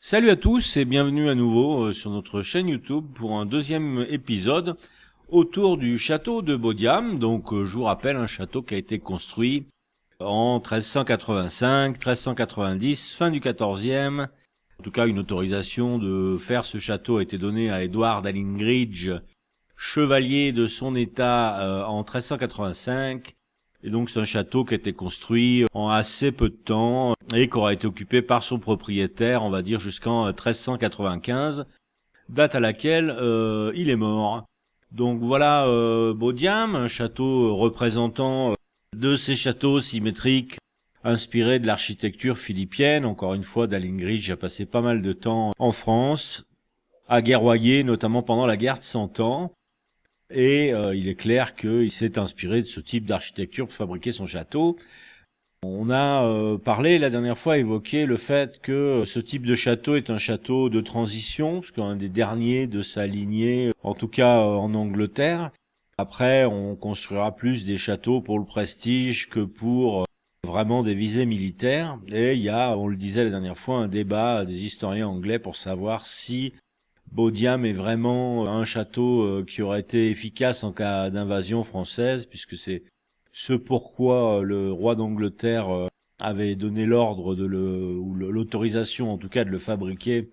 Salut à tous et bienvenue à nouveau sur notre chaîne YouTube pour un deuxième épisode autour du château de Baudiam. Donc je vous rappelle, un château qui a été construit en 1385, 1390, fin du 14e. En tout cas, une autorisation de faire ce château a été donnée à Édouard d'Allingridge, chevalier de son état en 1385. Et donc c'est un château qui a été construit en assez peu de temps et qui aura été occupé par son propriétaire, on va dire jusqu'en 1395, date à laquelle il est mort. Donc voilà Baudiam, un château représentant de ces châteaux symétriques inspirés de l'architecture philippienne. Encore une fois, d'Allingridge a passé pas mal de temps en France, à guerroyer, notamment pendant la guerre de 100 ans. Et il est clair qu'il s'est inspiré de ce type d'architecture pour fabriquer son château. On a parlé la dernière fois, évoqué le fait que ce type de château est un château de transition, parce qu'un des derniers de sa lignée, en tout cas en Angleterre. Après, on construira plus des châteaux pour le prestige que pour vraiment des visées militaires. Et il y a, on le disait la dernière fois, un débat des historiens anglais pour savoir si Baudiam est vraiment un château qui aurait été efficace en cas d'invasion française, puisque c'est ce pourquoi le roi d'Angleterre avait donné l'ordre ou l'autorisation en tout cas de le fabriquer.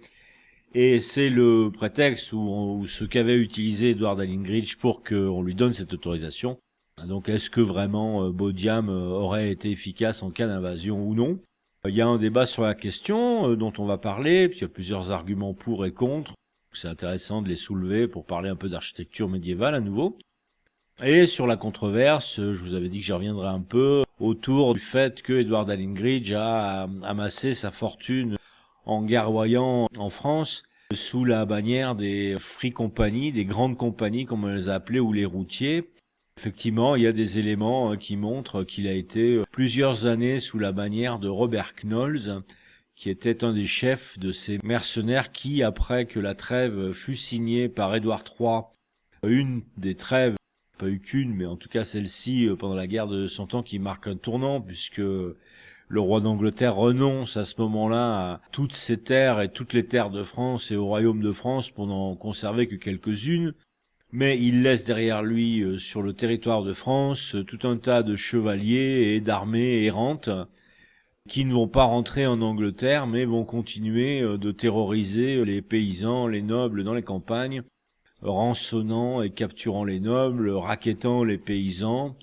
Et c'est le prétexte ou ce qu'avait utilisé Edward d'Allingridge pour qu'on lui donne cette autorisation. Donc est-ce que vraiment Baudiam aurait été efficace en cas d'invasion ou non? Il y a un débat sur la question dont on va parler, puis il y a plusieurs arguments pour et contre. C'est intéressant de les soulever pour parler un peu d'architecture médiévale à nouveau. Et sur la controverse, je vous avais dit que j'y reviendrai un peu autour du fait que Edward d'Allingridge a amassé sa fortune en guerroyant en France sous la bannière des free companies, des grandes compagnies comme on les a appelées, ou les routiers. Effectivement, il y a des éléments qui montrent qu'il a été plusieurs années sous la bannière de Robert Knowles, qui était un des chefs de ces mercenaires qui, après que la trêve fut signée par Édouard III, une des trêves, pas eu qu'une, mais en tout cas celle-ci, pendant la guerre de 100 ans, qui marque un tournant, puisque le roi d'Angleterre renonce à ce moment-là à toutes ses terres et toutes les terres de France et au royaume de France pour n'en conserver que quelques-unes, mais il laisse derrière lui, sur le territoire de France, tout un tas de chevaliers et d'armées errantes, qui ne vont pas rentrer en Angleterre, mais vont continuer de terroriser les paysans, les nobles dans les campagnes, rançonnant et capturant les nobles, racketant les paysans.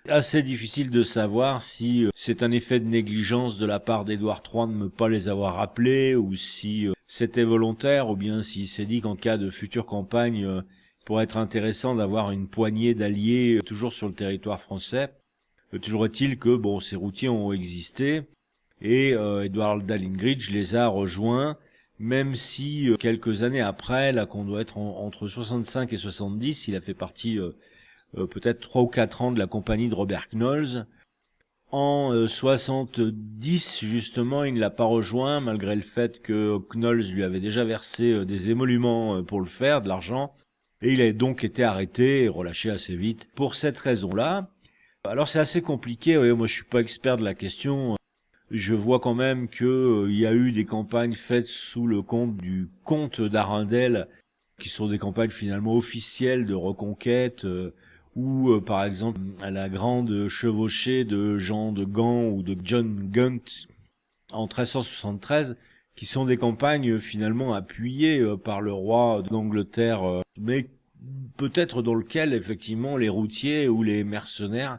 Assez difficile de savoir si c'est un effet de négligence de la part d'Édouard III de ne pas les avoir rappelés, ou si c'était volontaire, ou bien s'il s'est dit qu'en cas de future campagne, il pourrait être intéressant d'avoir une poignée d'alliés toujours sur le territoire français. Toujours est-il que ces routiers ont existé, et Edward d'Allingridge les a rejoints, même si quelques années après, là qu'on doit être entre 65 et 70, il a fait partie peut-être 3 ou 4 ans de la compagnie de Robert Knowles. En 70, justement, il ne l'a pas rejoint, malgré le fait que Knowles lui avait déjà versé des émoluments pour le faire, de l'argent, et il a donc été arrêté et relâché assez vite pour cette raison-là. Alors c'est assez compliqué, moi je suis pas expert de la question. Je vois quand même que il y a eu des campagnes faites sous le compte du comte d'Arundel, qui sont des campagnes finalement officielles de reconquête, ou par exemple à la grande chevauchée de Jean de Gand ou de John Gunt en 1373, qui sont des campagnes finalement appuyées par le roi d'Angleterre, mais peut-être dans lequel effectivement les routiers ou les mercenaires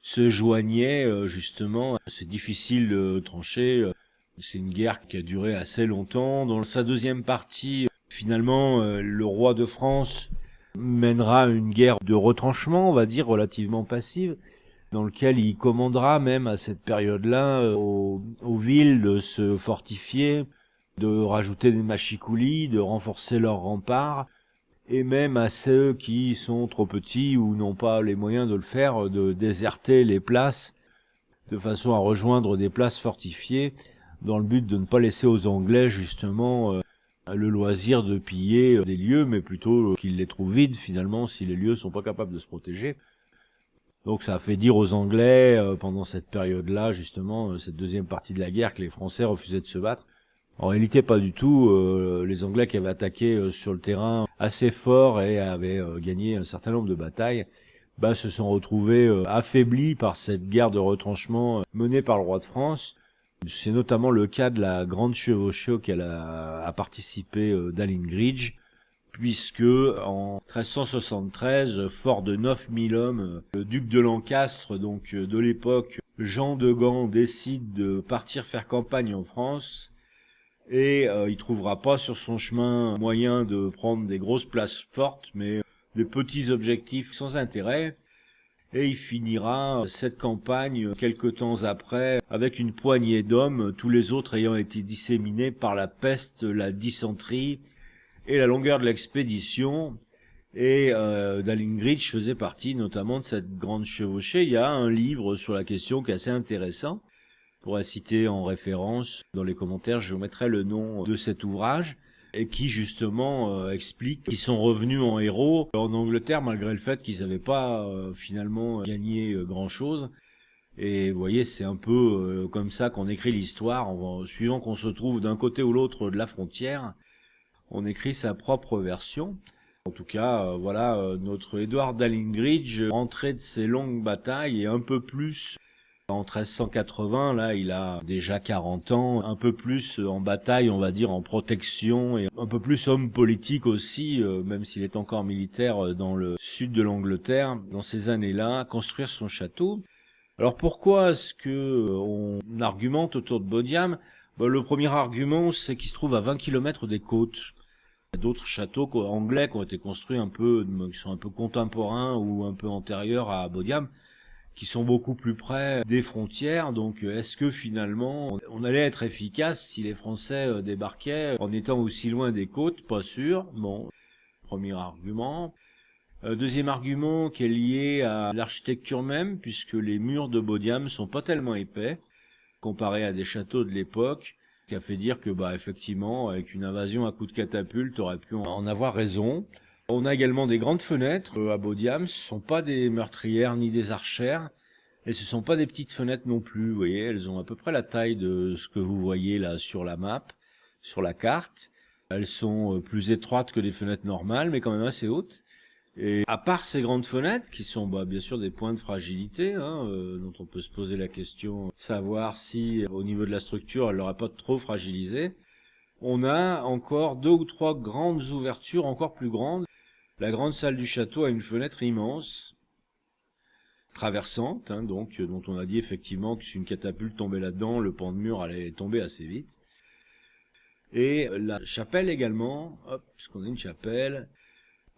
se joignaient justement. C'est difficile de trancher. C'est une guerre qui a duré assez longtemps. Dans sa deuxième partie, finalement, le roi de France mènera une guerre de retranchement, on va dire, relativement passive, dans lequel il commandera même à cette période-là aux villes de se fortifier, de rajouter des machicoulis, de renforcer leurs remparts, et même à ceux qui sont trop petits ou n'ont pas les moyens de le faire, de déserter les places de façon à rejoindre des places fortifiées, dans le but de ne pas laisser aux Anglais justement le loisir de piller des lieux, mais plutôt qu'ils les trouvent vides finalement si les lieux sont pas capables de se protéger. Donc ça a fait dire aux Anglais pendant cette période-là, justement, cette deuxième partie de la guerre, que les Français refusaient de se battre. En réalité, pas du tout. Les Anglais qui avaient attaqué sur le terrain assez fort et avaient gagné un certain nombre de batailles, se sont retrouvés affaiblis par cette guerre de retranchement menée par le roi de France. C'est notamment le cas de la grande chevauchée auquel a participé Dalingridge, puisque en 1373, fort de 9000 hommes, le duc de Lancastre, donc de l'époque, Jean de Gand, décide de partir faire campagne en France, et il trouvera pas sur son chemin moyen de prendre des grosses places fortes, mais des petits objectifs sans intérêt. Et il finira cette campagne quelque temps après avec une poignée d'hommes, tous les autres ayant été disséminés par la peste, la dysenterie et la longueur de l'expédition. Et Dalingridge faisait partie notamment de cette grande chevauchée. Il y a un livre sur la question qui est assez intéressant. Je pourrais citer en référence dans les commentaires, je vous mettrai le nom de cet ouvrage, et qui justement explique qu'ils sont revenus en héros en Angleterre malgré le fait qu'ils n'avaient pas finalement gagné grand-chose. Et vous voyez, c'est un peu comme ça qu'on écrit l'histoire, suivant qu'on se trouve d'un côté ou l'autre de la frontière, on écrit sa propre version. En tout cas, notre Edward Dalingridge, rentré de ses longues batailles et un peu plus en 1380, là, il a déjà 40 ans, un peu plus en bataille, on va dire, en protection, et un peu plus homme politique aussi, même s'il est encore militaire dans le sud de l'Angleterre, dans ces années-là, construire son château. Alors pourquoi est-ce que on argumente autour de Bodiam ? Le premier argument, c'est qu'il se trouve à 20 km des côtes. Il y a d'autres châteaux anglais qui ont été construits qui sont un peu contemporains ou un peu antérieurs à Bodiam, qui sont beaucoup plus près des frontières. Donc est-ce que finalement on allait être efficace si les Français débarquaient en étant aussi loin des côtes ? Pas sûr. Bon, premier argument. Deuxième argument qui est lié à l'architecture même, puisque les murs de Bodiam sont pas tellement épais comparés à des châteaux de l'époque, qui a fait dire que effectivement avec une invasion à coups de catapulte aurait pu en avoir raison. On a également des grandes fenêtres à Bodiam, ce sont pas des meurtrières ni des archères, et ce sont pas des petites fenêtres non plus, vous voyez, elles ont à peu près la taille de ce que vous voyez là sur la map, sur la carte. Elles sont plus étroites que des fenêtres normales, mais quand même assez hautes. Et à part ces grandes fenêtres, qui sont bien sûr des points de fragilité, dont on peut se poser la question de savoir si au niveau de la structure elle n'aurait pas trop fragilisé, on a encore 2 ou 3 grandes ouvertures encore plus grandes. La grande salle du château a une fenêtre immense, traversante, dont on a dit effectivement que si une catapulte tombait là-dedans, le pan de mur allait tomber assez vite. Et la chapelle également, puisqu'on a une chapelle,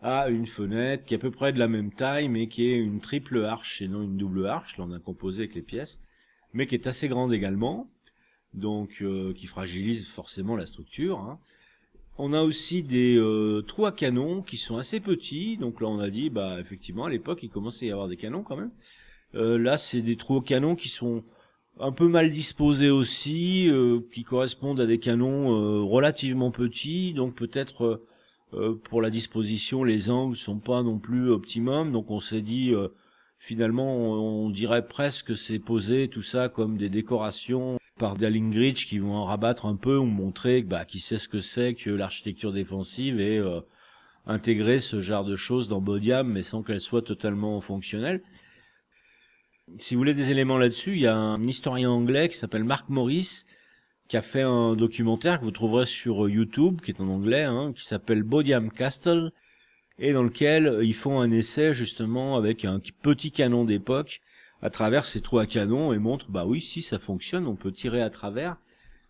a une fenêtre qui est à peu près de la même taille, mais qui est une triple arche et non une double arche. Là, on a composé avec les pièces, mais qui est assez grande également, donc qui fragilise forcément la structure. On a aussi des trous à canon qui sont assez petits. Donc là, on a dit, effectivement, à l'époque, il commençait à y avoir des canons quand même. Là, c'est des trous à canon qui sont un peu mal disposés aussi, qui correspondent à des canons relativement petits. Donc peut-être pour la disposition, les angles sont pas non plus optimum. Donc on s'est dit, finalement, on dirait presque que c'est posé tout ça comme des décorations par Dalingridge qui vont en rabattre un peu ou montrer qui sait ce que c'est que l'architecture défensive et intégrer ce genre de choses dans Bodiam mais sans qu'elles soient totalement fonctionnelles. Si vous voulez des éléments là-dessus, il y a un historien anglais qui s'appelle Mark Morris qui a fait un documentaire que vous trouverez sur YouTube, qui est en anglais, qui s'appelle Bodiam Castle, et dans lequel ils font un essai justement avec un petit canon d'époque à travers ces trous à canon et montrent, oui, si ça fonctionne, on peut tirer à travers,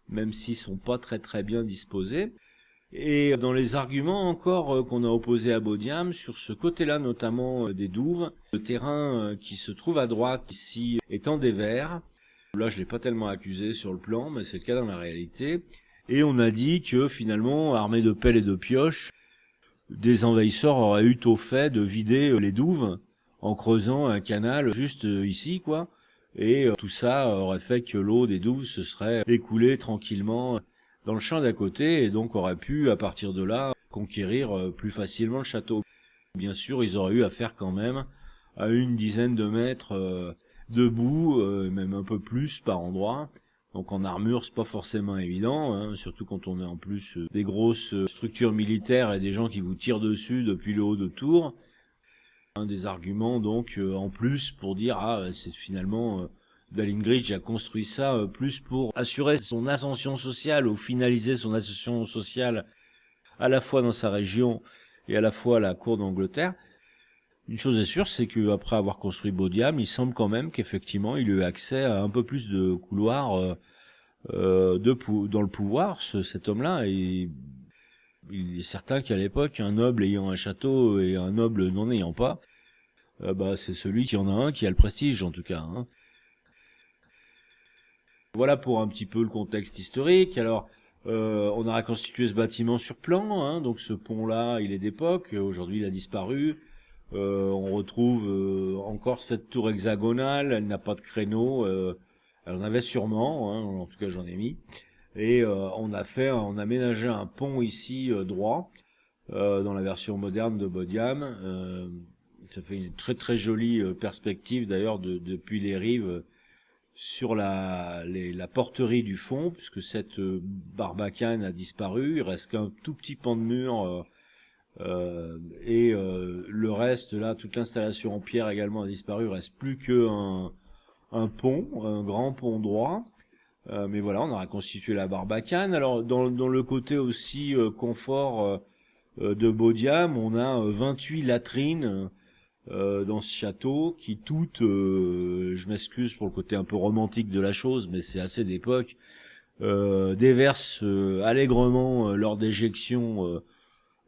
même s'ils sont pas très très bien disposés. Et dans les arguments encore qu'on a opposés à Bodiam, sur ce côté-là notamment des douves, le terrain qui se trouve à droite ici étant des verts, là je l'ai pas tellement accusé sur le plan, mais c'est le cas dans la réalité, et on a dit que finalement, armés de pelles et de pioches, des envahisseurs auraient eu au fait de vider les douves en creusant un canal juste ici, et tout ça aurait fait que l'eau des douves se serait écoulée tranquillement dans le champ d'à côté, et donc aurait pu, à partir de là, conquérir plus facilement le château. Bien sûr, ils auraient eu affaire quand même à une dizaine de mètres de boue, même un peu plus par endroit. Donc en armure, c'est pas forcément évident, hein, surtout quand on est en plus des grosses structures militaires et des gens qui vous tirent dessus depuis le haut de tour. Un des arguments donc en plus pour dire c'est finalement Dahlingridge a construit ça plus pour assurer son ascension sociale ou finaliser son ascension sociale à la fois dans sa région et à la fois à la cour d'Angleterre. Une chose est sûre, c'est qu'après avoir construit Bodiam, il semble quand même qu'effectivement il a eu accès à un peu plus de couloirs dans le pouvoir, cet homme-là. Et il est certain qu'à l'époque, un noble ayant un château et un noble n'en ayant pas, c'est celui qui en a un qui a le prestige en tout cas. Hein. Voilà pour un petit peu le contexte historique. Alors, on a reconstitué ce bâtiment sur plan, hein, donc ce pont-là, il est d'époque. Aujourd'hui, il a disparu. On retrouve encore cette tour hexagonale. Elle n'a pas de créneau. Elle en avait sûrement, hein, en tout cas, j'en ai mis. Et on a aménagé un pont ici droit dans la version moderne de Bodiam. Ça fait une très très jolie perspective d'ailleurs depuis les rives sur la porterie du fond, puisque cette barbacane a disparu. Il reste qu'un tout petit pan de mur et le reste là, toute l'installation en pierre également a disparu. Il reste plus qu'un pont, un grand pont droit. Mais voilà, on a reconstitué la barbacane. Alors dans le côté aussi confort de Bodiam, on a 28 latrines dans ce château qui toutes, je m'excuse pour le côté un peu romantique de la chose, mais c'est assez d'époque, déversent allègrement leur déjection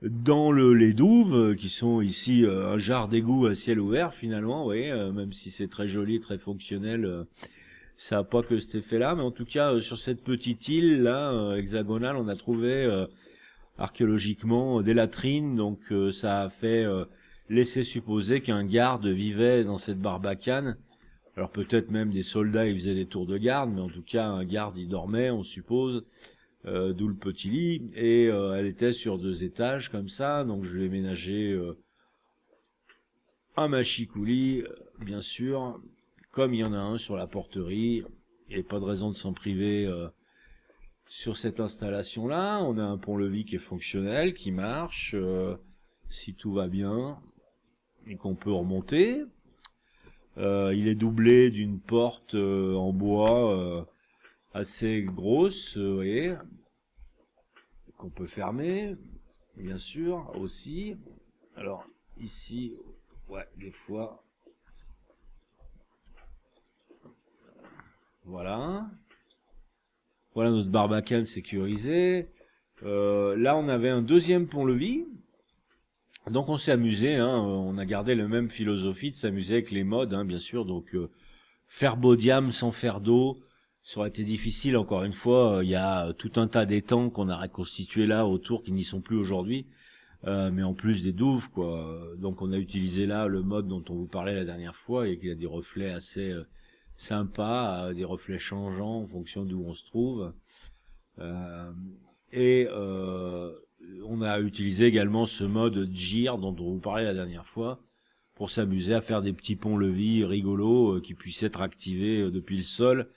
dans les douves, qui sont ici un jar d'égout à ciel ouvert finalement, vous voyez, même si c'est très joli, très fonctionnel, ça n'a pas que cet effet-là, mais en tout cas sur cette petite île là hexagonale, on a trouvé archéologiquement des latrines, donc ça a fait laisser supposer qu'un garde vivait dans cette barbacane. Alors peut-être même des soldats ils faisaient des tours de garde, mais en tout cas un garde y dormait, on suppose, d'où le petit lit, et elle était sur 2 étages comme ça, donc je l'ai ménagé un machicoulis, bien sûr, comme il y en a un sur la porterie. Il n'y a pas de raison de s'en priver sur cette installation-là. On a un pont-levis qui est fonctionnel, qui marche, si tout va bien, et qu'on peut remonter. Il est doublé d'une porte en bois assez grosse, vous voyez, qu'on peut fermer, bien sûr, aussi. Alors, ici, ouais, des fois, voilà. Voilà notre barbacane sécurisé. Là, on avait un deuxième pont-levis. Donc on s'est amusé, hein, on a gardé la même philosophie de s'amuser avec les modes, hein, bien sûr. Donc faire Bodiam sans faire d'eau, ça aurait été difficile. Encore une fois, il y a tout un tas d'étangs qu'on a reconstitués là autour qui n'y sont plus aujourd'hui, mais en plus des douves, quoi. Donc on a utilisé là le mode dont on vous parlait la dernière fois et qui a des reflets assez sympas, des reflets changeants en fonction d'où on se trouve. On a utilisé également ce mode Gir dont on vous parlait la dernière fois pour s'amuser à faire des petits ponts-levis rigolos qui puissent être activés depuis le sol.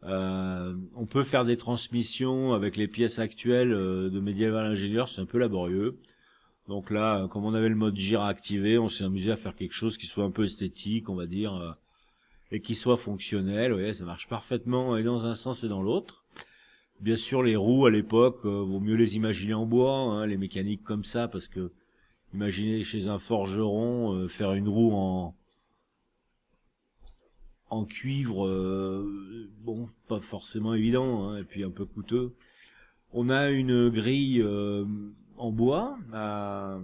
On peut faire des transmissions avec les pièces actuelles de Medieval Engineer, c'est un peu laborieux. Donc là, comme on avait le mode Gir activé, on s'est amusé à faire quelque chose qui soit un peu esthétique, on va dire, et qui soit fonctionnel. Vous voyez, ça marche parfaitement et dans un sens et dans l'autre. Bien sûr, les roues à l'époque, vaut mieux les imaginer en bois, hein, les mécaniques comme ça, parce que imaginez chez un forgeron faire une roue en cuivre, bon, pas forcément évident, hein, et puis un peu coûteux. On a une grille en bois à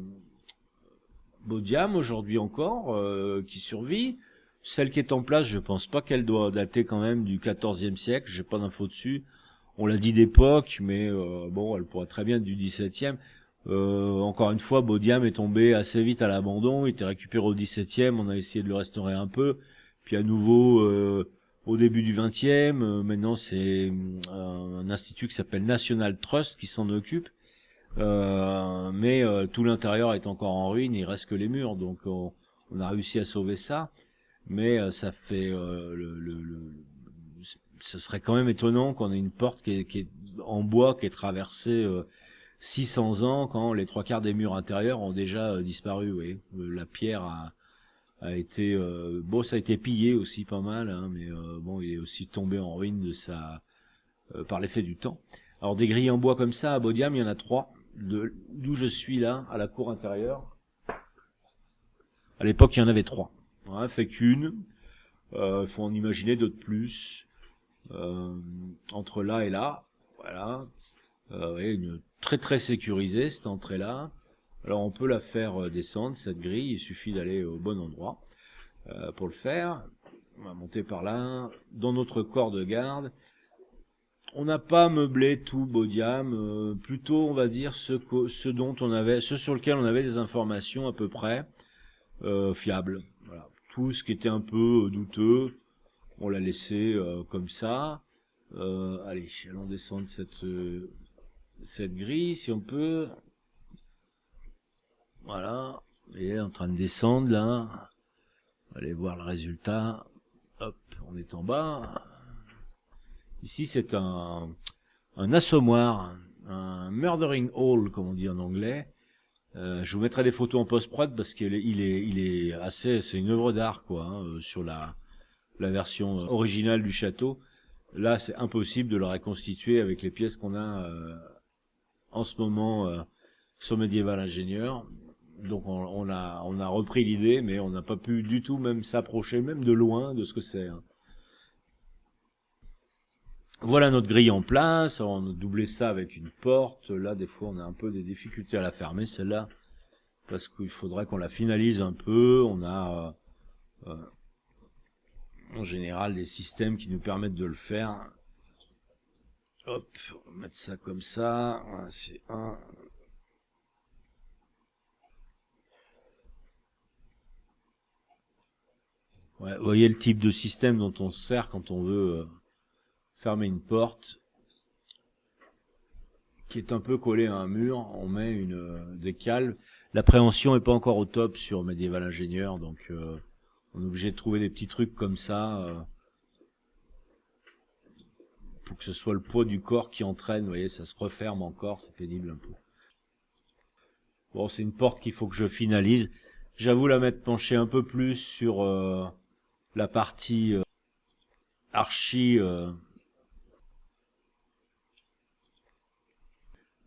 Bodiam aujourd'hui encore, qui survit. Celle qui est en place, je pense pas qu'elle doit dater quand même du XIVe siècle, j'ai pas d'infos dessus. On l'a dit d'époque, mais bon, elle pourrait très bien être du XVIIe. Encore une fois, Bodiam est tombé assez vite à l'abandon. Il était récupéré au XVIIe. On a essayé de le restaurer un peu. Puis à nouveau, au début du XXe. Maintenant, c'est un institut qui s'appelle National Trust qui s'en occupe. Mais tout l'intérieur est encore en ruine. Il reste que les murs. Donc, on a réussi à sauver ça. Mais ça fait ce serait quand même étonnant qu'on ait une porte qui est en bois, qui est traversée 600 ans, quand les 3/4 des murs intérieurs ont déjà disparu. Oui. La pierre a été bon, ça a été pillé aussi pas mal, hein, mais bon, il est aussi tombé en ruine de par l'effet du temps. Alors des grilles en bois comme ça à Bodiam, il y en a 3, d'où je suis là, à la cour intérieure. À l'époque, il y en avait 3. Ouais, fait qu'une. Faut en imaginer d'autres plus. Entre là et là, voilà. Ouais, une très très sécurisée cette entrée-là. Alors on peut la faire descendre, cette grille, il suffit d'aller au bon endroit pour le faire. On va monter par là. Dans notre corps de garde, on n'a pas meublé tout Bodiam, plutôt on va dire ce sur lequel on avait des informations à peu près fiables. Voilà. Tout ce qui était un peu douteux, on l'a laissé comme ça. Allez, allons descendre cette grille si on peut. Voilà, et en train de descendre là. Allez voir le résultat. Hop, on est en bas. Ici c'est un assommoir, un murdering hole comme on dit en anglais. Je vous mettrai des photos en post-prod parce qu'il est assez, c'est une œuvre d'art quoi, hein, sur la version originale du château. Là, c'est impossible de le reconstituer avec les pièces qu'on a en ce moment sur Medieval Ingénieur. Donc on a repris l'idée, mais on n'a pas pu du tout même s'approcher, même de loin, de ce que c'est. Hein. Voilà notre grille en place. Alors, on a doublé ça avec une porte. Là, des fois, on a un peu des difficultés à la fermer, celle-là, parce qu'il faudrait qu'on la finalise un peu. On a en général des systèmes qui nous permettent de le faire. Hop, on va mettre ça comme ça. Voilà, c'est un. Ouais, vous voyez le type de système dont on se sert quand on veut fermer une porte qui est un peu collée à un mur. On met des cales. L'appréhension est pas encore au top sur Medieval Ingénieur, donc on est obligé de trouver des petits trucs comme ça pour que ce soit le poids du corps qui entraîne. Vous voyez, ça se referme encore, c'est pénible un peu. Bon, c'est une porte qu'il faut que je finalise. J'avoue la mettre penchée un peu plus sur la partie archi.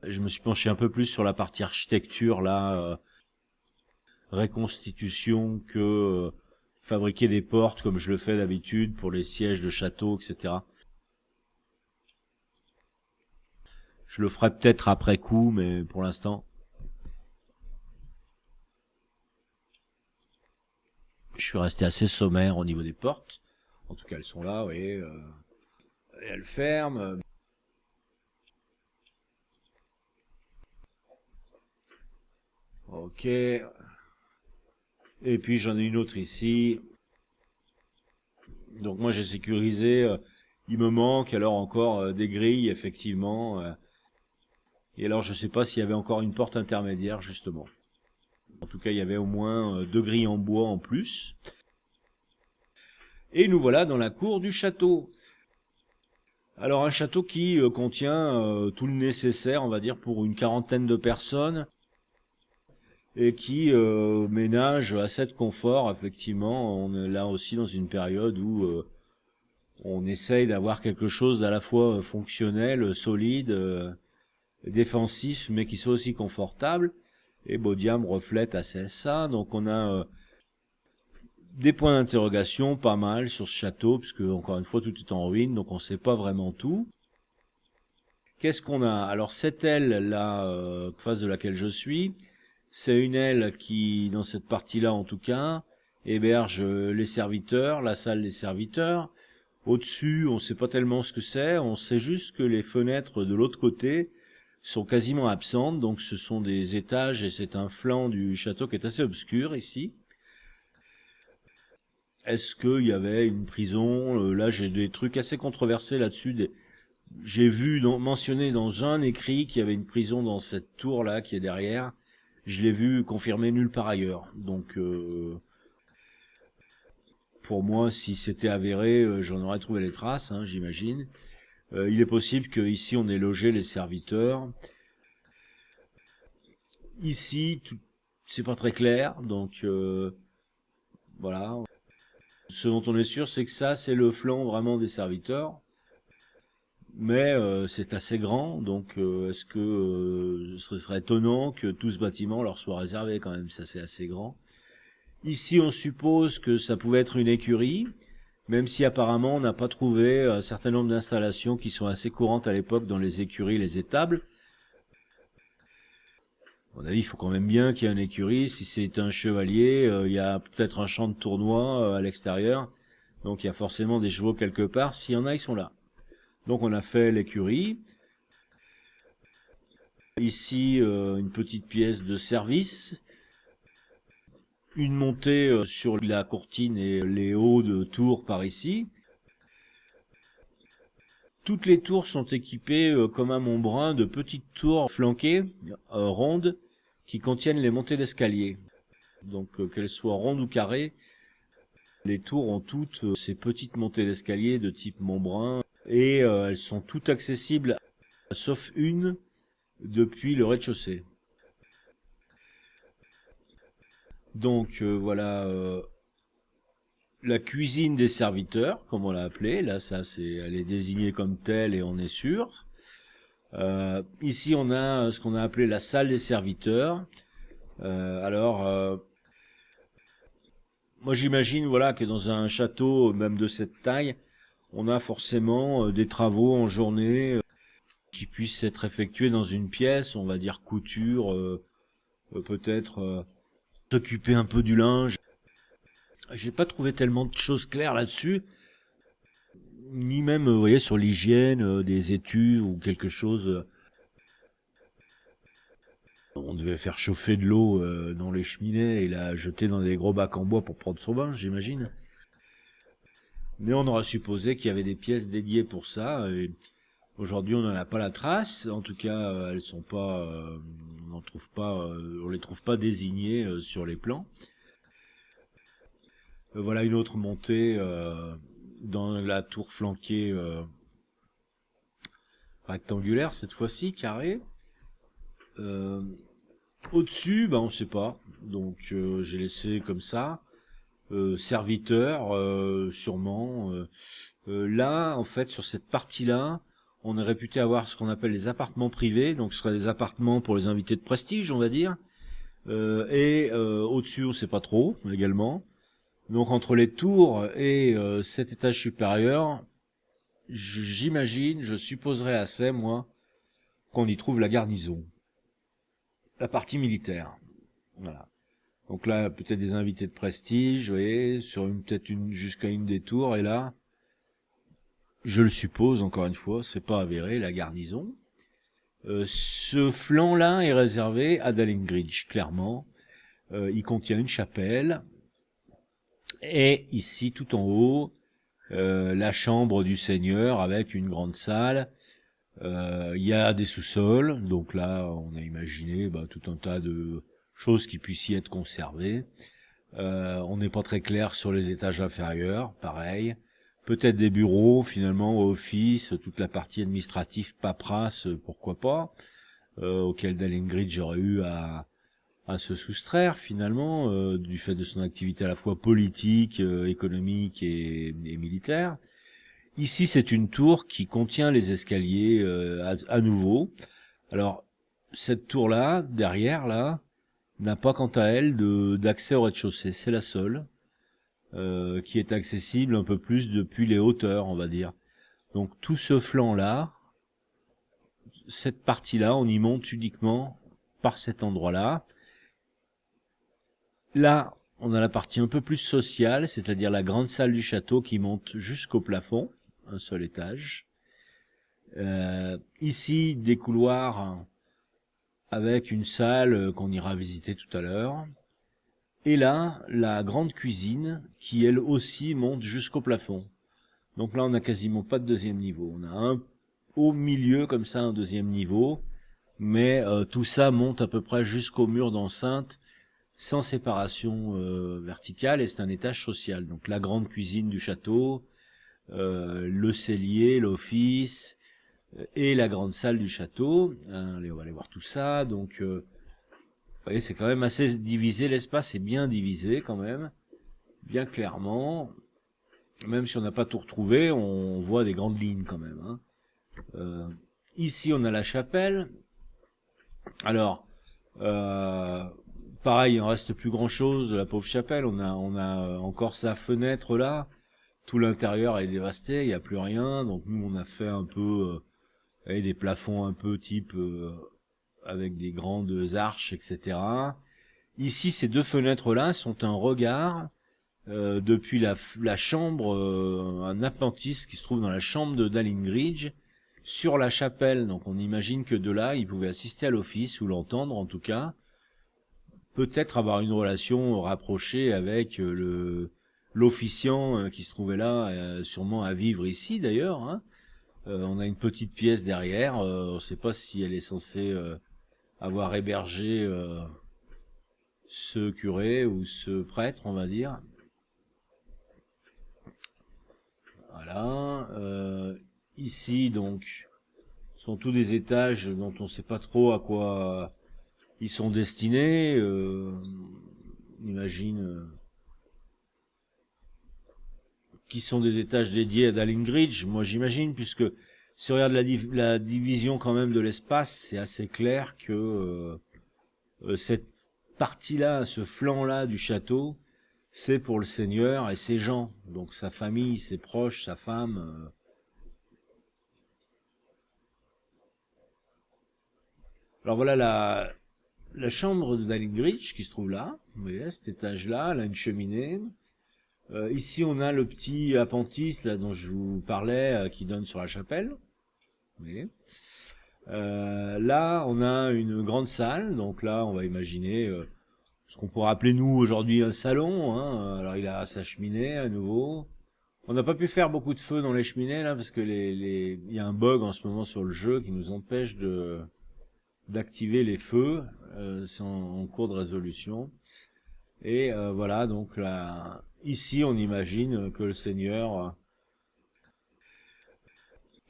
Je me suis penché un peu plus sur la partie architecture là, reconstitution que fabriquer des portes comme je le fais d'habitude pour les sièges de château, etc. Je le ferai peut-être après coup, mais pour l'instant, je suis resté assez sommaire au niveau des portes. En tout cas, elles sont là, vous voyez, et elles ferment. Ok. Et puis j'en ai une autre ici. Donc moi j'ai sécurisé. Il me manque alors encore des grilles, effectivement. Et alors je sais pas s'il y avait encore une porte intermédiaire, justement. En tout cas, il y avait au moins 2 grilles en bois en plus. Et nous voilà dans la cour du château. Alors un château qui contient tout le nécessaire, on va dire, pour une quarantaine de personnes. Et qui ménage assez de confort, effectivement. On est là aussi dans une période où on essaye d'avoir quelque chose à la fois fonctionnel, solide, défensif, mais qui soit aussi confortable. Et Bodiam reflète assez ça. Donc on a des points d'interrogation pas mal sur ce château, puisque encore une fois tout est en ruine, donc on ne sait pas vraiment tout. Qu'est-ce qu'on a? Alors cette aile là, face de laquelle je suis, c'est une aile qui, dans cette partie-là en tout cas, héberge les serviteurs, la salle des serviteurs. Au-dessus, on ne sait pas tellement ce que c'est, on sait juste que les fenêtres de l'autre côté sont quasiment absentes, donc ce sont des étages et c'est un flanc du château qui est assez obscur ici. Est-ce qu'il y avait une prison? Là, j'ai des trucs assez controversés là-dessus. J'ai vu mentionné dans un écrit qu'il y avait une prison dans cette tour-là qui est derrière. Je l'ai vu confirmé nulle part ailleurs. Donc, pour moi, si c'était avéré, j'en aurais trouvé les traces, hein, j'imagine. Il est possible qu'ici on ait logé les serviteurs. Ici, c'est pas très clair, donc voilà. Ce dont on est sûr, c'est que ça, c'est le flanc vraiment des serviteurs. Mais c'est assez grand, donc est-ce que ce serait étonnant que tout ce bâtiment leur soit réservé quand même, ça c'est assez grand. Ici, on suppose que ça pouvait être une écurie, même si apparemment on n'a pas trouvé un certain nombre d'installations qui sont assez courantes à l'époque dans les écuries, les étables. À mon avis, il faut quand même bien qu'il y ait une écurie. Si c'est un chevalier, il y a peut-être un champ de tournoi à l'extérieur, donc il y a forcément des chevaux quelque part. S'il y en a, ils sont là. Donc on a fait l'écurie. Ici, une petite pièce de service. Une montée sur la courtine et les hauts de tours par ici. Toutes les tours sont équipées, comme à Montbrun, de petites tours flanquées, rondes, qui contiennent les montées d'escalier. Donc qu'elles soient rondes ou carrées, les tours ont toutes ces petites montées d'escalier de type Montbrun, et elles sont toutes accessibles, sauf une, depuis le rez-de-chaussée. Donc voilà la cuisine des serviteurs, comme on l'a appelée. Là, elle est désignée comme telle et on est sûr. Ici, on a ce qu'on a appelé la salle des serviteurs. Moi j'imagine voilà que dans un château même de cette taille, on a forcément des travaux en journée qui puissent être effectués dans une pièce, on va dire couture, peut-être s'occuper un peu du linge. J'ai pas trouvé tellement de choses claires là-dessus, ni même, vous voyez, sur l'hygiène des étuves ou quelque chose. On devait faire chauffer de l'eau dans les cheminées et la jeter dans des gros bacs en bois pour prendre son bain, j'imagine. Mais on aura supposé qu'il y avait des pièces dédiées pour ça. Et aujourd'hui, on n'en a pas la trace. En tout cas, elles sont pas, on les trouve pas désignées sur les plans. Voilà une autre montée dans la tour flanquée rectangulaire cette fois-ci, carrée. Au-dessus, on ne sait pas. Donc j'ai laissé comme ça. Serviteur, sûrement. Là, en fait, sur cette partie-là, on est réputé avoir ce qu'on appelle les appartements privés. Donc ce seraient des appartements pour les invités de prestige, on va dire. Au-dessus, on ne sait pas trop, également. Donc entre les tours et cet étage supérieur, j'imagine, je supposerais assez, moi, qu'on y trouve la garnison. La partie militaire. Voilà. Donc là, peut-être des invités de prestige, vous voyez, sur peut-être jusqu'à une des tours, et là, je le suppose, encore une fois, c'est pas avéré, la garnison. Ce flanc-là est réservé à Dahlingridge, clairement. Il contient une chapelle, et ici, tout en haut, la chambre du seigneur avec une grande salle. Il y a des sous-sols, donc là, on a imaginé tout un tas de choses qui puissent y être conservées. On n'est pas très clair sur les étages inférieurs, pareil. Peut-être des bureaux, finalement, office, toute la partie administrative, paperasse, pourquoi pas, auquel Dahlingridge aurait eu à se soustraire, finalement, du fait de son activité à la fois politique, économique et militaire. Ici, c'est une tour qui contient les escaliers à nouveau. Alors, cette tour-là, derrière, là, n'a pas quant à elle d'accès au rez-de-chaussée. C'est la seule qui est accessible un peu plus depuis les hauteurs, on va dire. Donc tout ce flanc-là, cette partie-là, on y monte uniquement par cet endroit-là. Là, on a la partie un peu plus sociale, c'est-à-dire la grande salle du château qui monte jusqu'au plafond, un seul étage. Ici, des couloirs avec une salle qu'on ira visiter tout à l'heure. Et là, la grande cuisine qui, elle aussi, monte jusqu'au plafond. Donc là, on n'a quasiment pas de deuxième niveau. On a un au milieu, comme ça, un deuxième niveau. Mais tout ça monte à peu près jusqu'au mur d'enceinte sans séparation verticale, et c'est un étage social. Donc la grande cuisine du château, le cellier, l'office et la grande salle du château. Allez, on va aller voir tout ça. Donc, vous voyez, c'est quand même assez divisé. L'espace est bien divisé quand même, bien clairement. Même si on n'a pas tout retrouvé, on voit des grandes lignes quand même. Ici, on a la chapelle. Alors, pareil, il en reste plus grand-chose de la pauvre chapelle. On a encore sa fenêtre là. Tout l'intérieur est dévasté, il n'y a plus rien. Donc nous, on a fait un peu des plafonds un peu type avec des grandes arches, etc. Ici, ces deux fenêtres-là sont un regard depuis la chambre, un appentis qui se trouve dans la chambre de Dalingridge sur la chapelle. Donc on imagine que de là, il pouvait assister à l'office ou l'entendre en tout cas. Peut-être avoir une relation rapprochée avec l'officiant qui se trouvait là, sûrement à vivre ici d'ailleurs. On a une petite pièce derrière. On ne sait pas si elle est censée avoir hébergé ce curé ou ce prêtre, on va dire. Voilà. Ici, donc, sont tous des étages dont on ne sait pas trop à quoi ils sont destinés. On imagine qui sont des étages dédiés à Dalingridge. Moi, j'imagine, puisque si on regarde la division quand même de l'espace, c'est assez clair que cette partie-là, ce flanc-là du château, c'est pour le seigneur et ses gens, donc sa famille, ses proches, sa femme. Alors voilà la chambre de Dalingridge qui se trouve là. Vous voyez, cet étage-là, elle a une cheminée. Ici, on a le petit appentis là dont je vous parlais, qui donne sur la chapelle. Vous voyez. Là, on a une grande salle. Donc là, on va imaginer ce qu'on pourrait appeler nous aujourd'hui un salon. Alors il a sa cheminée à nouveau. On n'a pas pu faire beaucoup de feu dans les cheminées là parce que il y a un bug en ce moment sur le jeu qui nous empêche d'activer les feux. C'est en cours de résolution. Et voilà, donc là, ici, on imagine que le Seigneur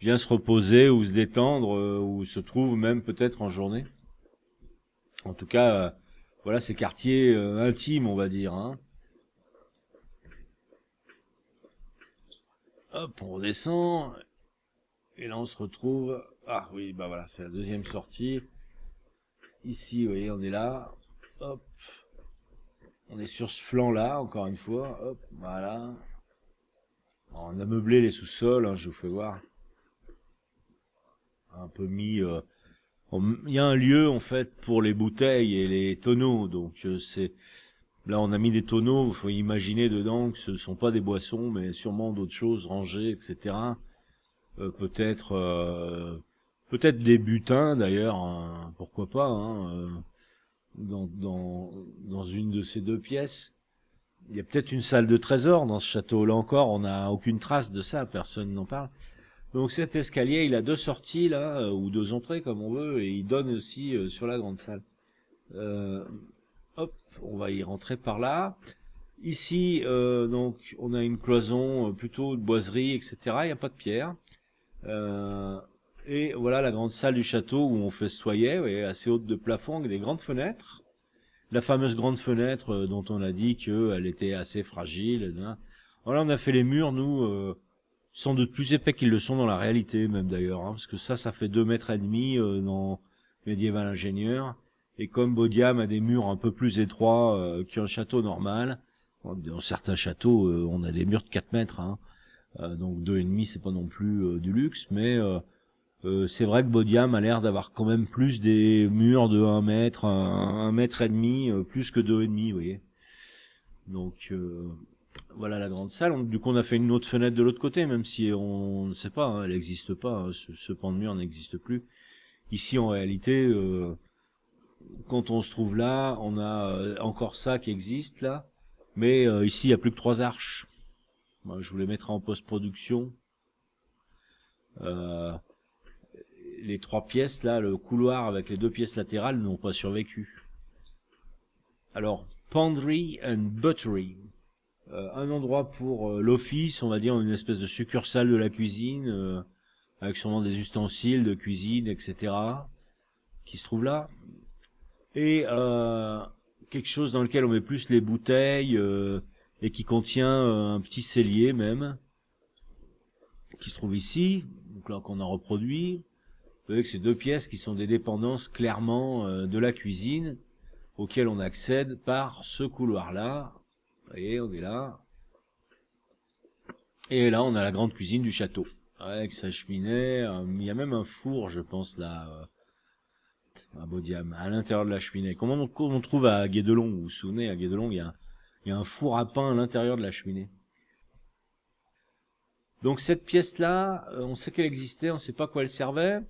vient se reposer ou se détendre ou se trouve même peut-être en journée. En tout cas, voilà ces quartiers intimes, on va dire. Hop, on redescend. Et là, on se retrouve... Ah oui, bah voilà, c'est la deuxième sortie. Ici, vous voyez, on est là. Hop. On est sur ce flanc-là, encore une fois. Hop, voilà. Alors, on a meublé les sous-sols, je vous fais voir. Un peu mis... il y a un lieu, en fait, pour les bouteilles et les tonneaux. Donc, là, on a mis des tonneaux. Il faut imaginer dedans que ce ne sont pas des boissons, mais sûrement d'autres choses rangées, etc. Peut-être des butins, d'ailleurs. Pourquoi pas, dans une de ces deux pièces. Il y a peut-être une salle de trésor dans ce château. Là encore, on n'a aucune trace de ça, personne n'en parle. Donc cet escalier, il a deux sorties là, ou deux entrées comme on veut, et il donne aussi sur la grande salle. Hop, on va y rentrer par là. Ici, donc, on a une cloison plutôt de boiserie, etc. Il n'y a pas de pierre. Et voilà la grande salle du château où on festoyait, ouais, assez haute de plafond, avec des grandes fenêtres. La fameuse grande fenêtre dont on a dit qu'elle était assez fragile. Voilà, on a fait les murs, nous, sans doute plus épais qu'ils le sont dans la réalité, même d'ailleurs, parce que ça fait 2 mètres et demi dans Médiéval Ingénieur. Et comme Bodiam a des murs un peu plus étroits qu'un château normal, dans certains châteaux, on a des murs de 4 mètres, donc 2,5, c'est pas non plus du luxe, mais c'est vrai que Bodiam a l'air d'avoir quand même plus des murs de 1 mètre, 1 mètre et demi, plus que 2,5, vous voyez. Donc voilà la grande salle. Du coup, on a fait une autre fenêtre de l'autre côté, même si on ne sait pas, elle n'existe pas, ce pan de mur n'existe plus. Ici, en réalité, quand on se trouve là, on a encore ça qui existe là, mais ici, il n'y a plus que 3 arches. Moi, je vous les mettrai en post-production. Les 3 pièces là, le couloir avec les 2 pièces latérales n'ont pas survécu. Alors, Pantry and Buttery. Un endroit pour l'office, on va dire une espèce de succursale de la cuisine, avec sûrement des ustensiles de cuisine, etc., qui se trouve là. Et quelque chose dans lequel on met plus les bouteilles, et qui contient un petit cellier même, qui se trouve ici, donc là qu'on a reproduit. Vous voyez que c'est deux pièces qui sont des dépendances clairement de la cuisine, auxquelles on accède par ce couloir-là. Vous voyez, on est là. Et là, on a la grande cuisine du château, avec sa cheminée. Il y a même un four, je pense, là, à Baudiam, à l'intérieur de la cheminée. Comment on trouve à Guédelon, vous vous souvenez, à Guédelon, il y a un four à pain à l'intérieur de la cheminée. Donc cette pièce-là, on sait qu'elle existait, on ne sait pas à quoi elle servait.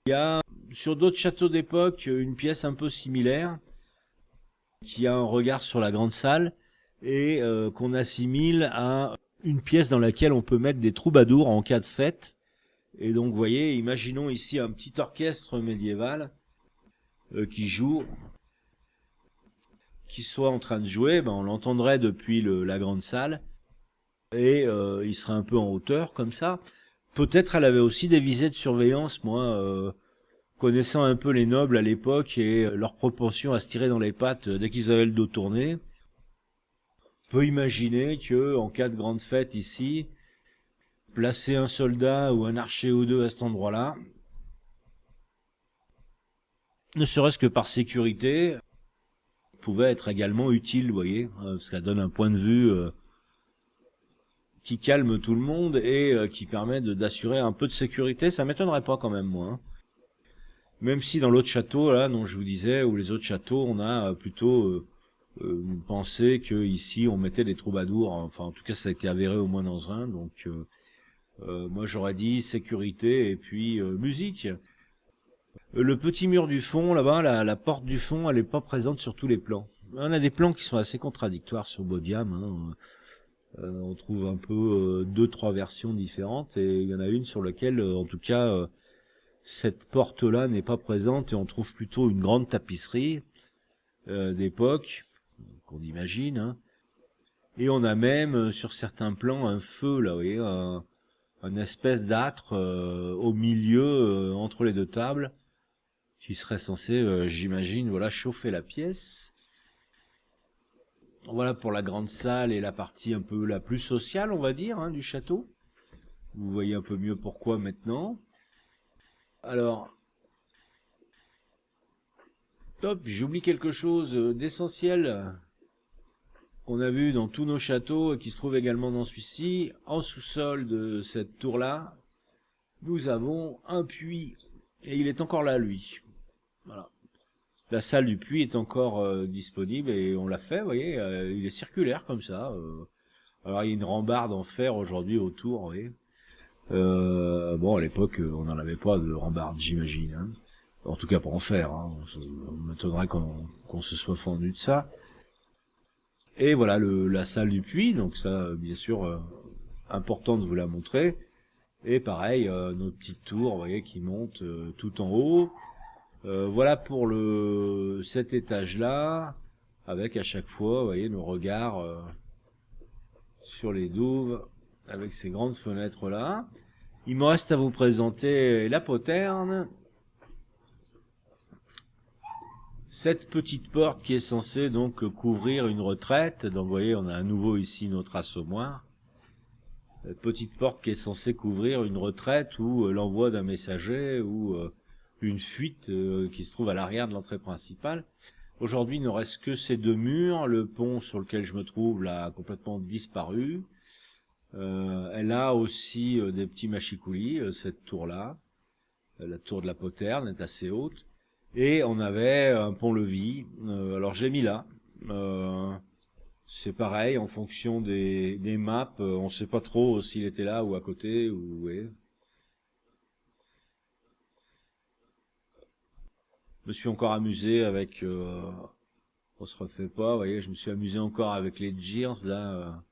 Il y a sur d'autres châteaux d'époque une pièce un peu similaire, qui a un regard sur la grande salle, et qu'on assimile à une pièce dans laquelle on peut mettre des troubadours en cas de fête. Et donc, vous voyez, imaginons ici un petit orchestre médiéval qui joue, qui soit en train de jouer, on l'entendrait depuis la grande salle, et il serait un peu en hauteur, comme ça. Peut-être elle avait aussi des visées de surveillance, moi, connaissant un peu les nobles à l'époque et leur propension à se tirer dans les pattes dès qu'ils avaient le dos tourné. On peut imaginer que, en cas de grande fête ici, placer un soldat ou un archer ou deux à cet endroit-là, ne serait-ce que par sécurité, pouvait être également utile, vous voyez, parce qu'elle donne un point de vue qui calme tout le monde et qui permet d'assurer un peu de sécurité. Ça m'étonnerait pas quand même, moi. Hein. Même si dans l'autre château, là, dont je vous disais, ou les autres châteaux, on a plutôt pensé que ici on mettait des troubadours. Enfin, en tout cas, ça a été avéré au moins dans un. Donc, moi, j'aurais dit sécurité et puis musique. Le petit mur du fond, là-bas, la porte du fond, elle n'est pas présente sur tous les plans. On a des plans qui sont assez contradictoires sur Baudiam. Hein. On trouve un peu deux, trois versions différentes, et il y en a une sur laquelle, en tout cas, cette porte-là n'est pas présente, et on trouve plutôt une grande tapisserie d'époque, qu'on imagine. Hein. Et on a même, sur certains plans, un feu, là, vous voyez, un espèce d'âtre au milieu, entre les deux tables, qui serait censé, j'imagine, voilà, chauffer la pièce. Voilà pour la grande salle et la partie un peu la plus sociale, on va dire, hein, du château. Vous voyez un peu mieux pourquoi maintenant. Alors, top, j'oublie quelque chose d'essentiel qu'on a vu dans tous nos châteaux et qui se trouve également dans celui-ci. En sous-sol de cette tour-là, nous avons un puits, et il est encore là, lui. Voilà. La salle du puits est encore disponible et on l'a fait, vous voyez, il est circulaire comme ça. Alors il y a une rambarde en fer aujourd'hui autour, vous voyez. Bon, à l'époque, on n'en avait pas de rambarde, j'imagine. Hein. En tout cas, pas en fer. Hein. On m'étonnerait qu'on se soit fendu de ça. Et voilà la salle du puits, donc ça, bien sûr, important de vous la montrer. Et pareil, notre petite tour, vous voyez, qui monte tout en haut. Voilà pour cet étage-là, avec à chaque fois, vous voyez, nos regards sur les douves, avec ces grandes fenêtres-là. Il me reste à vous présenter la poterne. Cette petite porte qui est censée donc couvrir une retraite. Donc vous voyez, on a à nouveau ici notre assommoir. Cette petite porte qui est censée couvrir une retraite ou l'envoi d'un messager ou une fuite qui se trouve à l'arrière de l'entrée principale. Aujourd'hui, il ne reste que ces deux murs. Le pont sur lequel je me trouve là a complètement disparu. Elle a aussi des petits machicoulis, cette tour-là. La tour de la poterne est assez haute. Et on avait un pont-levis. Alors je l'ai mis là. C'est pareil, en fonction des maps, on ne sait pas trop s'il était là ou à côté. Ou, ouais. Je me suis encore amusé avec... on se refait pas, vous voyez, je me suis amusé encore avec les Gears, là,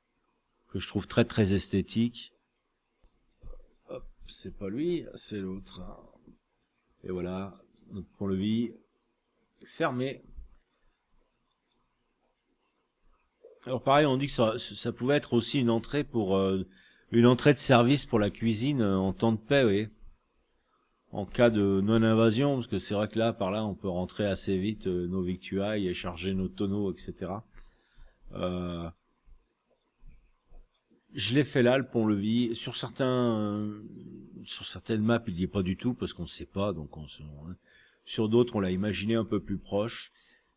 que je trouve très très esthétique. Hop, c'est pas lui, c'est l'autre. Et voilà, notre pont-levis fermé. Alors pareil, on dit que ça pouvait être aussi une entrée pour une entrée de service pour la cuisine en temps de paix, oui. En cas de non-invasion, parce que c'est vrai que là, par là, on peut rentrer assez vite nos victuailles et charger nos tonneaux, etc. Euh, je l'ai fait là, le pont-levis. Sur certaines maps, il n'y est pas du tout, parce qu'on ne sait pas, donc sur d'autres, on l'a imaginé un peu plus proche.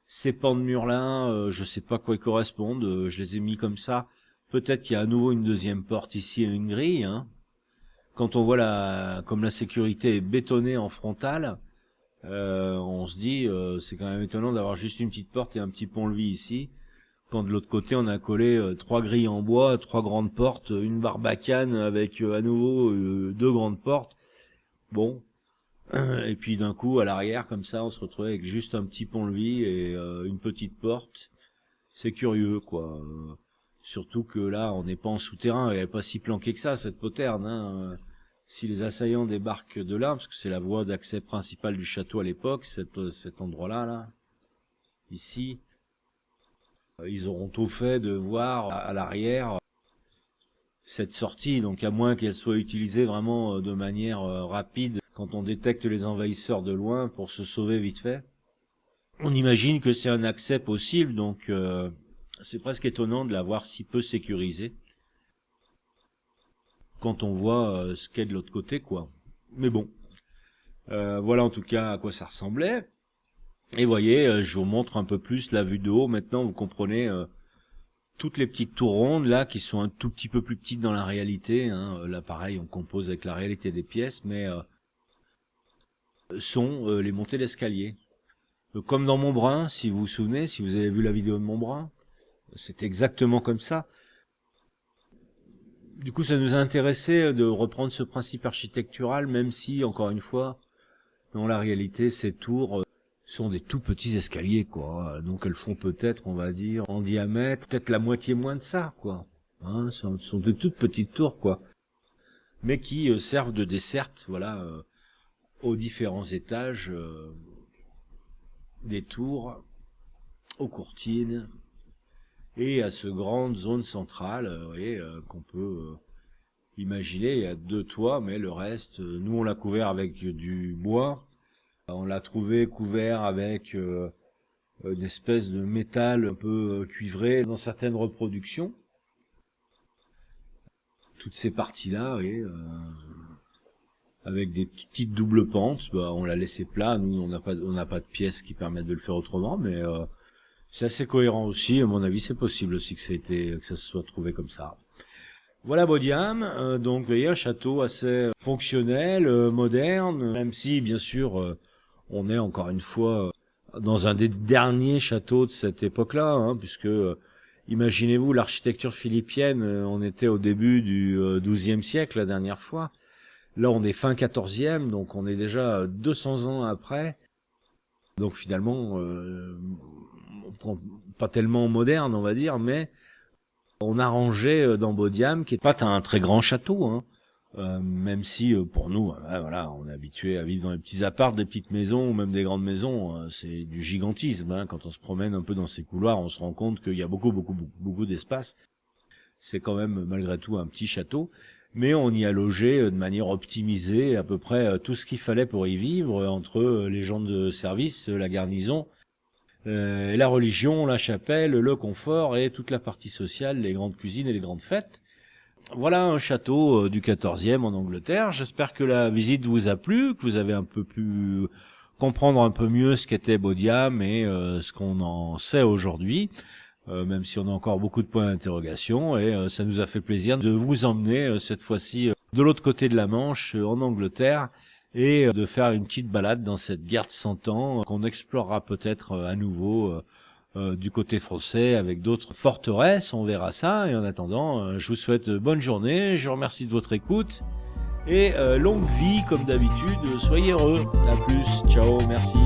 Ces pans de mur-là, je sais pas à quoi ils correspondent, je les ai mis comme ça. Peut-être qu'il y a à nouveau une deuxième porte ici et une grille, hein. Quand on voit comme la sécurité est bétonnée en frontal, on se dit, c'est quand même étonnant d'avoir juste une petite porte et un petit pont-levis ici. Quand de l'autre côté, on a collé 3 grilles en bois, 3 grandes portes, une barbacane avec à nouveau 2 grandes portes. Bon. Et puis d'un coup, à l'arrière, comme ça, on se retrouvait avec juste un petit pont-levis et une petite porte. C'est curieux, quoi. Surtout que là, on n'est pas en souterrain, elle n'est pas si planquée que ça, cette poterne, hein. Si les assaillants débarquent de là, parce que c'est la voie d'accès principale du château à l'époque, cet endroit-là, là, ici, ils auront tout fait de voir à l'arrière cette sortie, donc à moins qu'elle soit utilisée vraiment de manière rapide quand on détecte les envahisseurs de loin pour se sauver vite fait. On imagine que c'est un accès possible, donc c'est presque étonnant de l'avoir si peu sécurisé quand on voit ce qu'est de l'autre côté, quoi. Mais bon, voilà en tout cas à quoi ça ressemblait. Et voyez, je vous montre un peu plus la vue de haut. Maintenant, vous comprenez toutes les petites tours rondes là qui sont un tout petit peu plus petites dans la réalité, hein. Là, pareil, on compose avec la réalité des pièces, mais sont les montées d'escalier. Comme dans Montbrun, si vous vous souvenez, si vous avez vu la vidéo de Montbrun, c'est exactement comme ça. Du coup, ça nous a intéressé de reprendre ce principe architectural, même si, encore une fois, dans la réalité, ces tours sont des tout petits escaliers, quoi. Donc elles font peut-être, on va dire, en diamètre, peut-être la moitié moins de ça, quoi. Hein, ce sont de toutes petites tours, quoi. Mais qui servent de desserte, voilà, aux différents étages des tours, aux courtines, et à ce grande zone centrale, vous voyez, qu'on peut imaginer. Il y a 2 toits, mais le reste, nous on l'a couvert avec du bois. On l'a trouvé couvert avec une espèce de métal un peu cuivré dans certaines reproductions. Toutes ces parties-là, vous voyez, avec des petites doubles pentes, on l'a laissé plat. Nous, on n'a pas de pièces qui permettent de le faire autrement, mais c'est assez cohérent aussi. À mon avis, c'est possible aussi que ça se soit trouvé comme ça. Voilà Bodiam, donc vous voyez, un château assez fonctionnel, moderne, même si bien sûr on est encore une fois dans un des derniers châteaux de cette époque-là, hein, puisque imaginez-vous l'architecture philippienne, on était au début du XIIe siècle la dernière fois. Là on est fin XIVe, donc on est déjà 200 ans après. Donc finalement, pas tellement moderne on va dire, mais on a rangé dans Bodiam, qui est pas un très grand château, hein. Même si pour nous, voilà, on est habitué à vivre dans les petits apparts, des petites maisons ou même des grandes maisons, c'est du gigantisme, hein. Quand on se promène un peu dans ces couloirs, on se rend compte qu'il y a beaucoup d'espace. C'est quand même malgré tout un petit château, mais on y a logé de manière optimisée à peu près tout ce qu'il fallait pour y vivre, entre les gens de service, la garnison, la religion, la chapelle, le confort et toute la partie sociale, les grandes cuisines et les grandes fêtes. Voilà un château du 14e en Angleterre. J'espère que la visite vous a plu, que vous avez un peu pu comprendre un peu mieux ce qu'était Bodiam et ce qu'on en sait aujourd'hui, même si on a encore beaucoup de points d'interrogation. Et ça nous a fait plaisir de vous emmener cette fois-ci de l'autre côté de la Manche, en Angleterre, et de faire une petite balade dans cette guerre de 100 ans qu'on explorera peut-être à nouveau du côté français avec d'autres forteresses, on verra ça. Et en attendant, je vous souhaite bonne journée, je vous remercie de votre écoute et longue vie comme d'habitude, soyez heureux, à plus, ciao, merci.